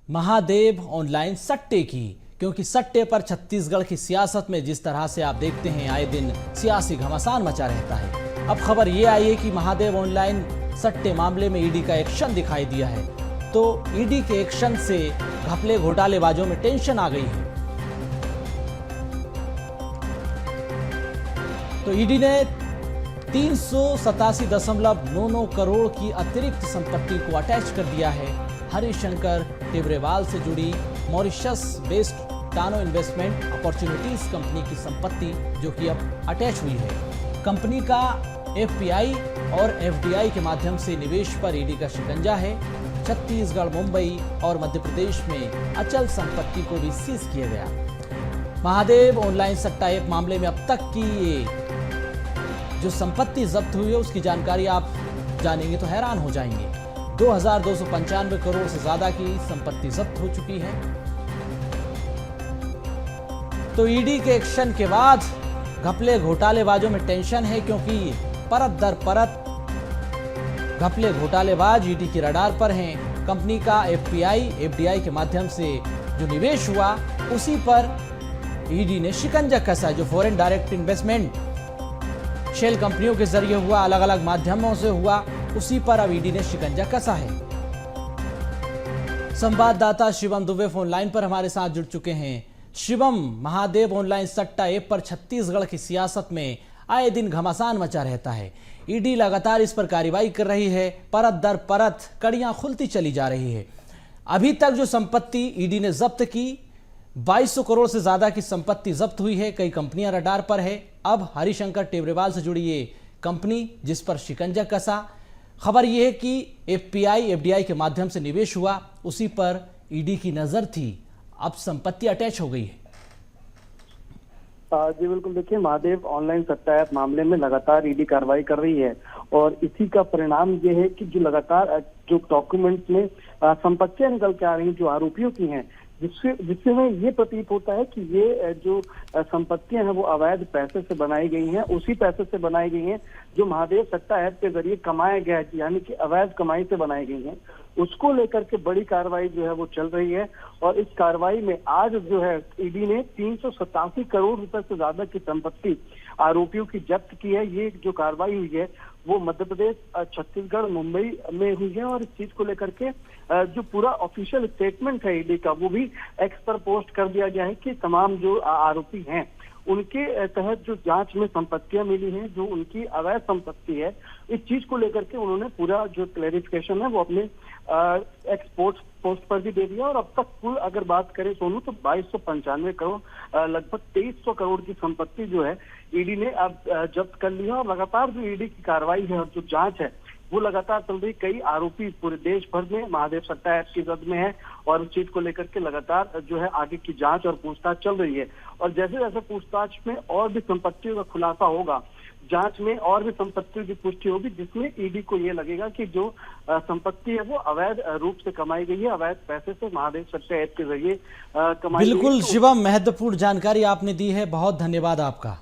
Mahadev online सट्टे की, क्योंकि सट्टे पर छत्तीसगढ़ की सियासत में जिस तरह से आप देखते हैं आए दिन सियासी घमासान मचा रहता है। अब खबर ये आई है कि महादेव ऑनलाइन सट्टे मामले में ईडी का एक्शन दिखाई दिया है। तो ईडी के एक्शन से घपले घोटालेबाजों में टेंशन आ गई है। तो ईडी ने 387.99 करोड़ की अतिरिक्त संपत्ति को अटैच कर दिया है। हरिशंकर टेब्रेवाल से जुड़ी Mauritius based Tano investment opportunities company की संपत्ति जो कि अब अटैच हुई है। कंपनी का एफपीआई और एफडीआई के माध्यम से निवेश पर ईडी का शिकंजा है। छत्तीसगढ़, मुंबई और मध्य प्रदेश में अचल संपत्ति को भी सीज किया गया। महादेव ऑनलाइन सट्टा ऐप मामले में अब तक की ये जो संपत्ति जब्त हुई है उसकी जानकारी आप जानेंगे तो हैरान हो जाएंगे। 2295 करोड़ से ज्यादा की संपत्ति जब्त हो चुकी है। तो ईडी के एक्शन के बाद घपले घोटालेबाजों में टेंशन है, क्योंकि परत दर परत घपले घोटालेबाज ईडी के रडार पर हैं। कंपनी का एफपीआई एफडीआई के माध्यम से जो निवेश हुआ उसी पर ईडी ने शिकंजा कसा। जो फॉरेन डायरेक्ट इन्वेस्टमेंट शेल कंपनियों के जरिए हुआ, अलग अलग माध्यमों से हुआ, उसी पर अब ईडी ने शिकंजा कसा है। संवाददाता शिवम दुबे फोन लाइन पर हमारे साथ जुड़ चुके हैं। शिवम, महादेव ऑनलाइन सट्टा ऐप पर छत्तीसगढ़ की सियासत में आए दिन घमासान मचा रहता है। ईडी लगातार इस पर कार्रवाई कर रही है। परत दर परत कड़ियां खुलती चली जा रही है। अभी तक जो संपत्ति ईडी ने जब्त की 2200 करोड़ से ज्यादा की संपत्ति जब्त हुई है। कई कंपनियां रडार पर है। अब हरिशंकर टेब्रेवाल से जुड़ी ये कंपनी जिस पर शिकंजा कसा। खबर यह है कि एफपीआई एफडीआई के माध्यम से निवेश हुआ, उसी पर ईडी की नजर थी। अब संपत्ति अटैच हो गई है। जी बिल्कुल, देखिए महादेव ऑनलाइन सट्टा ऐप मामले में लगातार ईडी कार्रवाई कर रही है और इसी का परिणाम ये है कि जो लगातार जो डॉक्यूमेंट्स में संपत्तियां निकल के आ रही हैं जो आरोपियों की हैं, जिससे में ये प्रतीत होता है कि ये जो संपत्तियां हैं वो अवैध पैसे से बनाई गई हैं, उसी पैसे से बनाई गई हैं जो महादेव सट्टा ऐप के जरिए कमाया गया है, यानी कि अवैध कमाई से बनाई गई हैं। उसको लेकर के बड़ी कार्रवाई जो है वो चल रही है और इस कार्रवाई में आज जो है ईडी ने 387 करोड़ रुपए से ज्यादा की संपत्ति आरोपियों की जब्त की है। ये जो कार्रवाई हुई है वो मध्य प्रदेश, छत्तीसगढ़, मुंबई में हुई है और इस चीज को लेकर के जो पूरा ऑफिशियल स्टेटमेंट है ईडी का वो भी एक्स पर पोस्ट कर दिया गया है कि तमाम जो आरोपी हैं उनके तहत जो जांच में संपत्तियां मिली हैं, जो उनकी अवैध संपत्ति है, इस चीज को लेकर के उन्होंने पूरा जो क्लैरिफिकेशन है वो अपने एक्स पोस्ट पर भी दे दिया। और अब तक कुल अगर बात करें सोनू तो 2295 करोड़, लगभग 2300 करोड़ की संपत्ति जो है ईडी ने अब जब्त कर ली है। और लगातार जो ईडी की कार्रवाई है और जो जांच है वो लगातार चल रही। कई आरोपी पूरे देश भर में महादेव सट्टा ऐप की जद में है और इस चीज को लेकर के लगातार जो है आगे की जांच और पूछताछ चल रही है। और जैसे जैसे पूछताछ में और भी संपत्तियों का खुलासा होगा, जांच में और भी संपत्तियों की पुष्टि होगी, जिसमें ईडी को ये लगेगा कि जो संपत्ति है वो अवैध रूप से कमाई गई है, अवैध पैसे से महादेव सट्टा ऐप के जरिए कमाई। बिल्कुल शिवम, महत्वपूर्ण जानकारी आपने दी है, बहुत धन्यवाद आपका।